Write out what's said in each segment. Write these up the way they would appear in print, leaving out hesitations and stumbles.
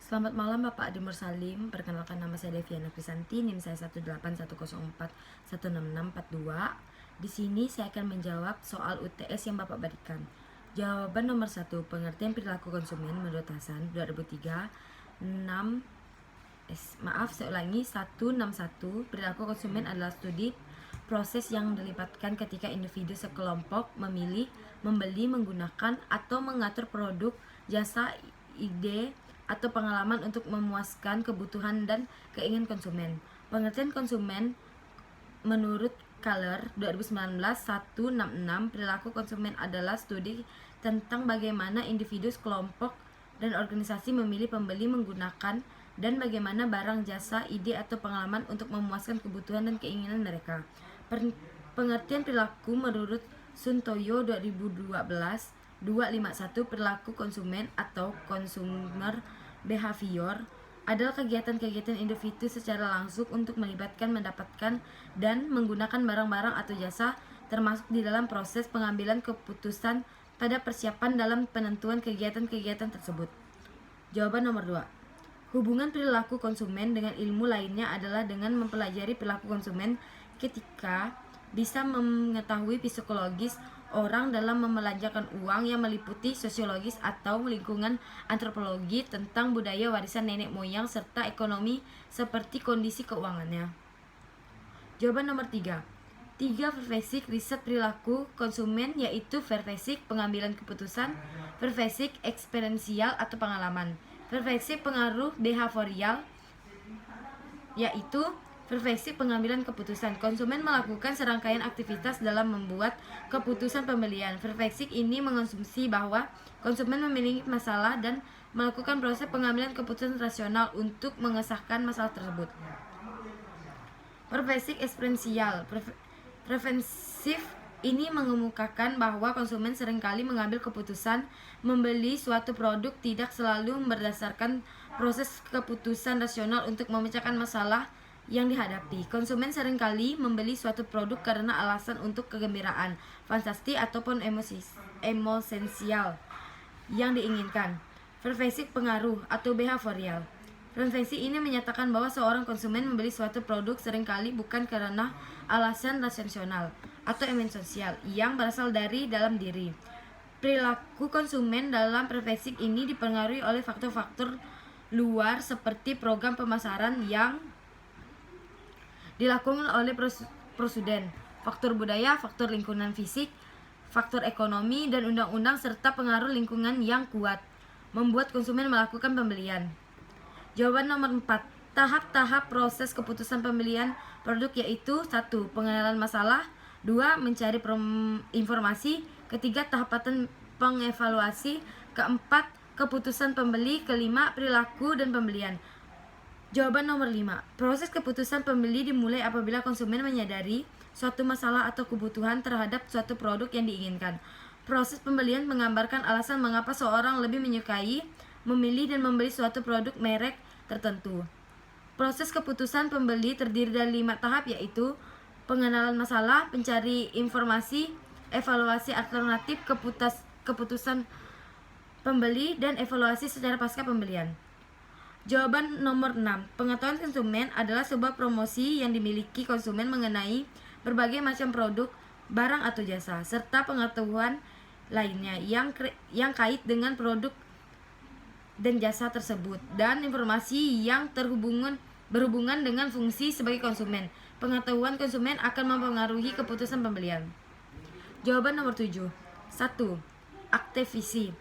Selamat malam Bapak Adi Mursalim. Perkenalkan, nama saya Deviana Krisanti, NIM saya 18104166642. Di sini saya akan menjawab soal UTS yang Bapak berikan. Jawaban nomor 1, pengertian perilaku konsumen menurut Hasan 2003 161. Perilaku konsumen adalah studi proses yang dilibatkan ketika individu sekelompok memilih, membeli, menggunakan, atau mengatur produk, jasa, ide, atau pengalaman untuk memuaskan kebutuhan dan keinginan konsumen. Pengertian konsumen menurut Kahler 2019 166, perilaku konsumen adalah studi tentang bagaimana individu, kelompok, dan organisasi memilih, membeli, menggunakan, dan bagaimana barang, jasa, ide, atau pengalaman untuk memuaskan kebutuhan dan keinginan mereka. Pengertian perilaku menurut Suntoyo 2012 251, perilaku konsumen atau consumer behavior adalah kegiatan-kegiatan individu secara langsung untuk melibatkan, mendapatkan, dan menggunakan barang-barang atau jasa, termasuk di dalam proses pengambilan keputusan pada persiapan dalam penentuan kegiatan-kegiatan tersebut. Jawaban nomor 2. Hubungan perilaku konsumen dengan ilmu lainnya adalah dengan mempelajari perilaku konsumen ketika bisa mengetahui psikologis orang dalam membelanjakan uang yang meliputi sosiologis atau lingkungan, antropologi tentang budaya warisan nenek moyang, serta ekonomi seperti kondisi keuangannya. Jawaban nomor 3. 3 verfasik riset perilaku konsumen, yaitu verfasik pengambilan keputusan, verfasik eksperiensial atau pengalaman, verfasik pengaruh behavioral, yaitu verfasik pengambilan keputusan. Konsumen melakukan serangkaian aktivitas dalam membuat keputusan pembelian. Verfasik ini mengonsumsi bahwa konsumen memiliki masalah dan melakukan proses pengambilan keputusan rasional untuk mengesahkan masalah tersebut. Verfasik eksperiensial. Preventif ini mengemukakan bahwa konsumen seringkali mengambil keputusan membeli suatu produk tidak selalu berdasarkan proses keputusan rasional untuk memecahkan masalah yang dihadapi. Konsumen seringkali membeli suatu produk karena alasan untuk kegembiraan, fantasi, ataupun emosional yang diinginkan. Verfasik pengaruh atau behavioral. Verfasik ini menyatakan bahwa seorang konsumen membeli suatu produk seringkali bukan karena alasan rasional atau emosional yang berasal dari dalam diri. Perilaku konsumen dalam verfasik ini dipengaruhi oleh faktor-faktor luar seperti program pemasaran yang dilakukan oleh presiden, faktor budaya, faktor lingkungan fisik, faktor ekonomi, dan undang-undang serta pengaruh lingkungan yang kuat membuat konsumen melakukan pembelian. Jawaban nomor 4. Tahap-tahap proses keputusan pembelian produk, yaitu 1. Pengenalan masalah, 2. Mencari informasi, ketiga tahapan pengevaluasi, keempat keputusan pembeli, kelima perilaku dan pembelian. Jawaban nomor 5. Proses keputusan pembeli dimulai apabila konsumen menyadari suatu masalah atau kebutuhan terhadap suatu produk yang diinginkan. Proses pembelian menggambarkan alasan mengapa seorang lebih menyukai, memilih, dan membeli suatu produk merek tertentu. Proses keputusan pembeli terdiri dari 5 tahap, yaitu pengenalan masalah, pencari informasi, evaluasi alternatif keputusan pembeli, dan evaluasi secara pasca pembelian. Jawaban nomor 6. Pengetahuan konsumen adalah sebuah promosi yang dimiliki konsumen mengenai berbagai macam produk, barang atau jasa, serta pengetahuan lainnya yang kait dengan produk dan jasa tersebut, dan informasi yang berhubungan dengan fungsi sebagai konsumen. Pengetahuan konsumen akan mempengaruhi keputusan pembelian. Jawaban nomor 7. 1. Aktivisi.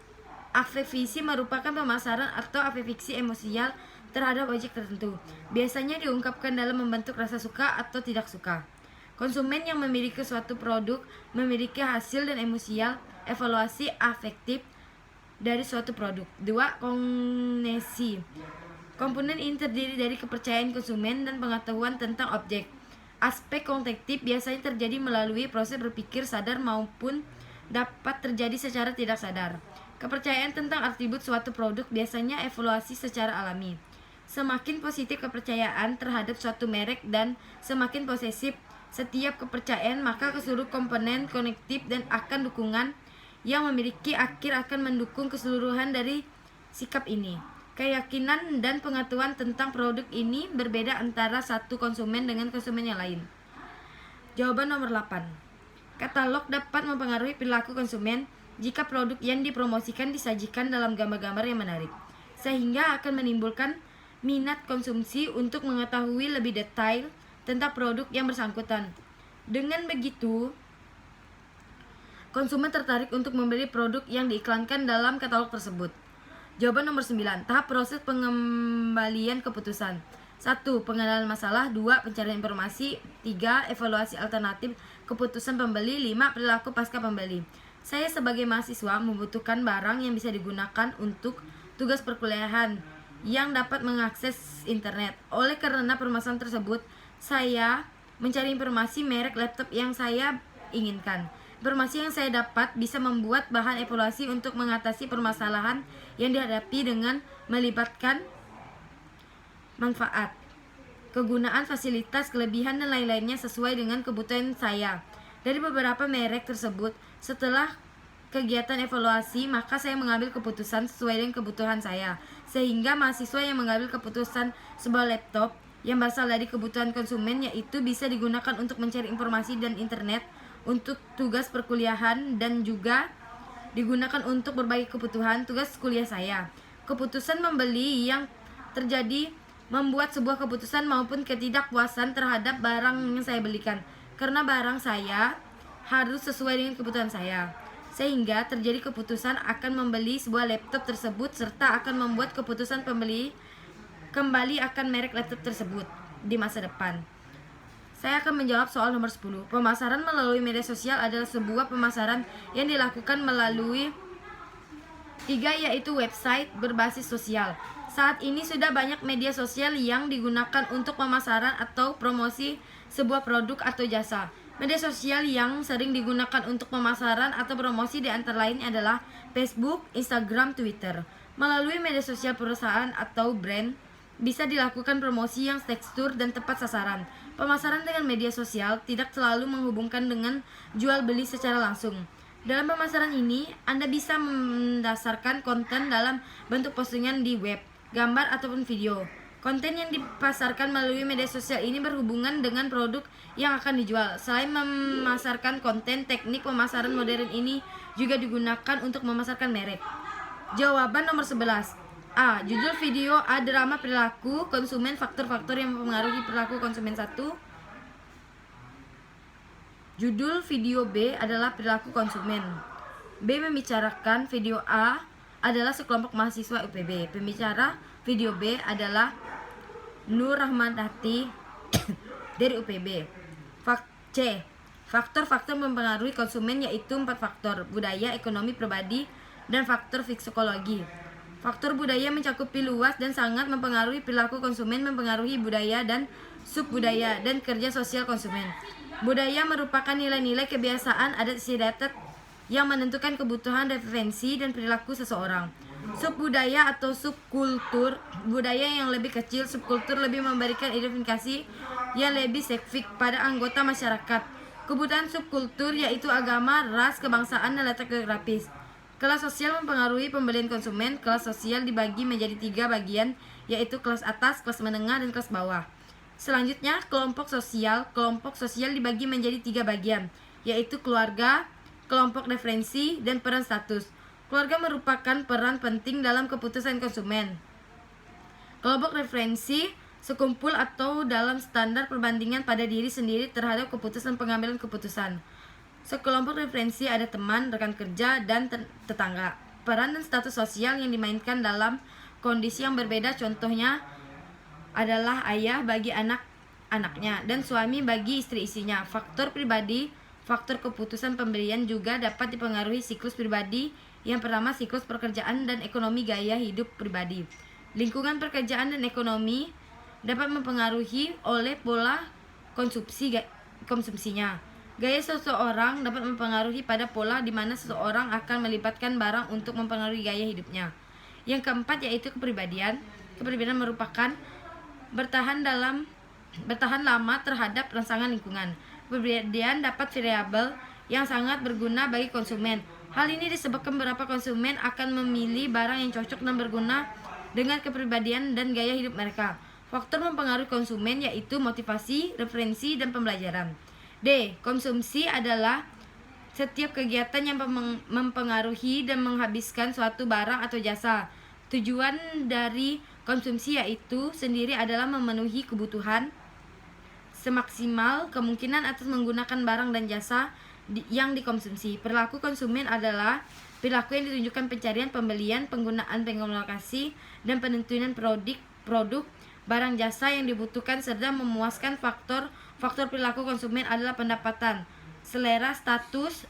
Afektivisi merupakan pemasaran atau afeksi emosial terhadap objek tertentu. Biasanya diungkapkan dalam membentuk rasa suka atau tidak suka. Konsumen yang memiliki suatu produk memiliki hasil dan emosial evaluasi afektif dari suatu produk. 2. Kognisi. Komponen ini terdiri dari kepercayaan konsumen dan pengetahuan tentang objek. Aspek kognitif biasanya terjadi melalui proses berpikir sadar maupun dapat terjadi secara tidak sadar. Kepercayaan tentang atribut suatu produk biasanya evaluasi secara alami. Semakin positif kepercayaan terhadap suatu merek dan semakin posesif setiap kepercayaan, maka keseluruh komponen kognitif dan akan dukungan yang memiliki akhir akan mendukung keseluruhan dari sikap ini. Keyakinan dan pengetahuan tentang produk ini berbeda antara satu konsumen dengan konsumen yang lain. Jawaban nomor 8. Katalog dapat mempengaruhi perilaku konsumen jika produk yang dipromosikan disajikan dalam gambar-gambar yang menarik, sehingga akan menimbulkan minat konsumsi untuk mengetahui lebih detail tentang produk yang bersangkutan. Dengan begitu, konsumen tertarik untuk membeli produk yang diiklankan dalam katalog tersebut. Jawaban nomor 9. Tahap proses pengembalian keputusan. 1. Pengenalan masalah. 2. Pencarian informasi. 3. Evaluasi alternatif keputusan pembeli. 5. Perilaku pasca pembeli. Saya sebagai mahasiswa membutuhkan barang yang bisa digunakan untuk tugas perkuliahan yang dapat mengakses internet. Oleh karena permasalahan tersebut, saya mencari informasi merek laptop yang saya inginkan. Informasi yang saya dapat bisa membuat bahan evaluasi untuk mengatasi permasalahan yang dihadapi dengan melibatkan manfaat, kegunaan fasilitas, kelebihan, dan lain-lainnya sesuai dengan kebutuhan saya. Dari beberapa merek tersebut, setelah kegiatan evaluasi, maka saya mengambil keputusan sesuai dengan kebutuhan saya. Sehingga mahasiswa yang mengambil keputusan sebuah laptop yang berasal dari kebutuhan konsumen, yaitu bisa digunakan untuk mencari informasi dan internet, untuk tugas perkuliahan, dan juga digunakan untuk berbagai kebutuhan tugas kuliah saya. Keputusan membeli yang terjadi membuat sebuah keputusan maupun ketidakpuasan terhadap barang yang saya belikan, karena barang saya harus sesuai dengan kebutuhan saya, sehingga terjadi keputusan akan membeli sebuah laptop tersebut serta akan membuat keputusan pembeli kembali akan merek laptop tersebut di masa depan. Saya akan menjawab soal nomor 10. Pemasaran melalui media sosial adalah sebuah pemasaran yang dilakukan melalui 3, yaitu website berbasis sosial. Saat ini sudah banyak media sosial yang digunakan untuk pemasaran atau promosi sebuah produk atau jasa. Media sosial yang sering digunakan untuk pemasaran atau promosi di antara lain adalah Facebook, Instagram, Twitter. Melalui media sosial perusahaan atau brand bisa dilakukan promosi yang tekstur dan tepat sasaran. Pemasaran dengan media sosial tidak selalu menghubungkan dengan jual beli secara langsung. Dalam pemasaran ini, Anda bisa mendasarkan konten dalam bentuk postingan di web, gambar, ataupun video. Konten yang dipasarkan melalui media sosial ini berhubungan dengan produk yang akan dijual. Selain memasarkan konten, teknik pemasaran modern ini juga digunakan untuk memasarkan merek. Jawaban nomor 11. A. Judul video. A. Drama perilaku konsumen. Faktor-faktor yang mempengaruhi perilaku konsumen. 1. Judul video. B adalah perilaku konsumen. B membicarakan video. A adalah sekelompok mahasiswa UPB. Pembicara video B adalah Nur Rahmanati dari UPB. C. Faktor-faktor mempengaruhi konsumen, yaitu 4 faktor: budaya, ekonomi, pribadi, dan faktor psikologi. Faktor budaya mencakupi luas dan sangat mempengaruhi perilaku konsumen, mempengaruhi budaya dan subbudaya dan kerja sosial konsumen. Budaya merupakan nilai-nilai, kebiasaan, adat istiadat yang menentukan kebutuhan, referensi, dan perilaku seseorang. Subbudaya atau subkultur, budaya yang lebih kecil. Subkultur lebih memberikan identifikasi yang lebih spesifik pada anggota masyarakat. Kebutuhan subkultur yaitu agama, ras, kebangsaan, dan letak geografis. Kelas sosial mempengaruhi pembelian konsumen. Kelas sosial dibagi menjadi 3 bagian, yaitu kelas atas, kelas menengah, dan kelas bawah. Selanjutnya, kelompok sosial. Kelompok sosial dibagi menjadi 3 bagian, yaitu keluarga, kelompok referensi, dan peran status. Keluarga merupakan peran penting dalam keputusan konsumen. Kelompok referensi sekumpul atau dalam standar perbandingan pada diri sendiri terhadap keputusan pengambilan keputusan. Sekelompok referensi ada teman, rekan kerja, dan tetangga. Peran dan status sosial yang dimainkan dalam kondisi yang berbeda, contohnya adalah ayah bagi anak-anaknya dan suami bagi istri-istrinya. Faktor pribadi, faktor keputusan pembelian juga dapat dipengaruhi siklus pribadi. Yang pertama, siklus pekerjaan dan ekonomi, gaya hidup pribadi. Lingkungan pekerjaan dan ekonomi dapat mempengaruhi oleh pola konsumsinya. Gaya seseorang dapat mempengaruhi pada pola di mana seseorang akan melibatkan barang untuk mempengaruhi gaya hidupnya. Yang keempat yaitu kepribadian. Kepribadian merupakan bertahan lama terhadap rangsangan lingkungan. Kepribadian dapat variabel yang sangat berguna bagi konsumen. Hal ini disebabkan beberapa konsumen akan memilih barang yang cocok dan berguna dengan kepribadian dan gaya hidup mereka. Faktor mempengaruhi konsumen yaitu motivasi, referensi, dan pembelajaran. D. Konsumsi adalah setiap kegiatan yang mempengaruhi dan menghabiskan suatu barang atau jasa. Tujuan dari konsumsi yaitu sendiri adalah memenuhi kebutuhan semaksimal kemungkinan atas menggunakan barang dan jasa yang dikonsumsi. Perilaku konsumen adalah perilaku yang ditunjukkan pencarian, pembelian, penggunaan komunikasi, dan penentuan produk, barang jasa yang dibutuhkan serta memuaskan. Faktor perilaku konsumen adalah pendapatan, selera, status,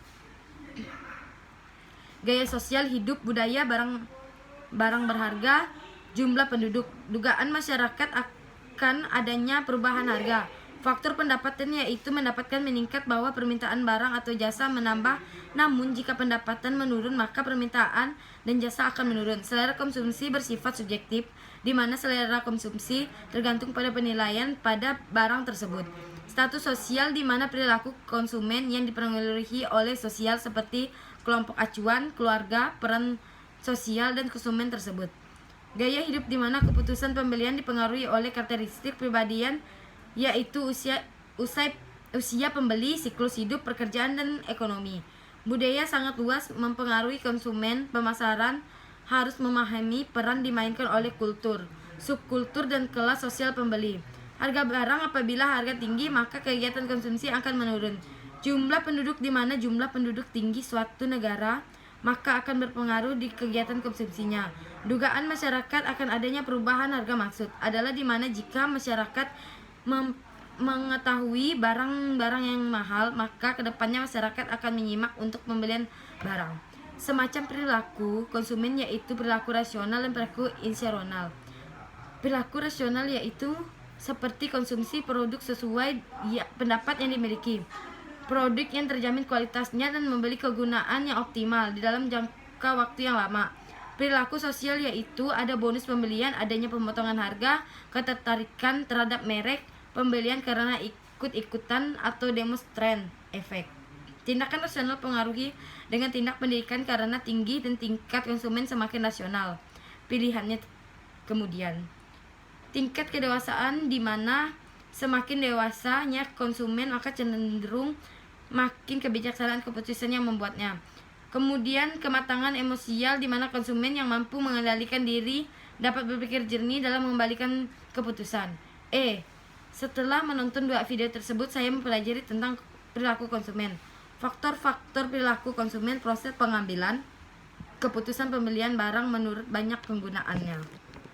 gaya sosial hidup, budaya, barang berharga, jumlah penduduk, dugaan masyarakat akan adanya perubahan harga. Faktor pendapatan yaitu mendapatkan meningkat bahwa permintaan barang atau jasa menambah, namun jika pendapatan menurun maka permintaan dan jasa akan menurun. Selera konsumsi bersifat subjektif, di mana selera konsumsi tergantung pada penilaian pada barang tersebut. Status sosial, di mana perilaku konsumen yang dipengaruhi oleh sosial seperti kelompok acuan, keluarga, peran sosial, dan konsumen tersebut. Gaya hidup, di mana keputusan pembelian dipengaruhi oleh karakteristik pribadian yaitu usia pembeli, siklus hidup, pekerjaan, dan ekonomi. Budaya sangat luas mempengaruhi konsumen. Pemasaran harus memahami peran dimainkan oleh kultur, subkultur, dan kelas sosial pembeli. Harga barang, apabila harga tinggi maka kegiatan konsumsi akan menurun. Jumlah penduduk, di mana jumlah penduduk tinggi suatu negara maka akan berpengaruh di kegiatan konsumsinya. Dugaan masyarakat akan adanya perubahan harga maksud adalah di mana jika masyarakat mengetahui barang-barang yang mahal, maka kedepannya masyarakat akan menyimak untuk pembelian barang. Semacam perilaku konsumen yaitu perilaku rasional dan perilaku irrasional. Perilaku rasional yaitu seperti konsumsi produk sesuai pendapat yang dimiliki, produk yang terjamin kualitasnya, dan membeli kegunaan yang optimal di dalam jangka waktu yang lama. Perilaku sosial yaitu ada bonus pembelian, adanya pemotongan harga, ketertarikan terhadap merek, pembelian karena ikut-ikutan atau demonstran efek. Tindakan rasional pengaruhi dengan tindak pendidikan karena tinggi dan tingkat konsumen semakin rasional. Pilihannya kemudian. Tingkat kedewasaan, di mana semakin dewasanya konsumen maka cenderung makin kebijaksanaan keputusan yang membuatnya. Kemudian kematangan emosial, di mana konsumen yang mampu mengendalikan diri dapat berpikir jernih dalam mengembalikan keputusan. Setelah menonton 2 video tersebut, saya mempelajari tentang perilaku konsumen. Faktor-faktor perilaku konsumen, proses pengambilan keputusan pembelian barang menurut banyak penggunaannya.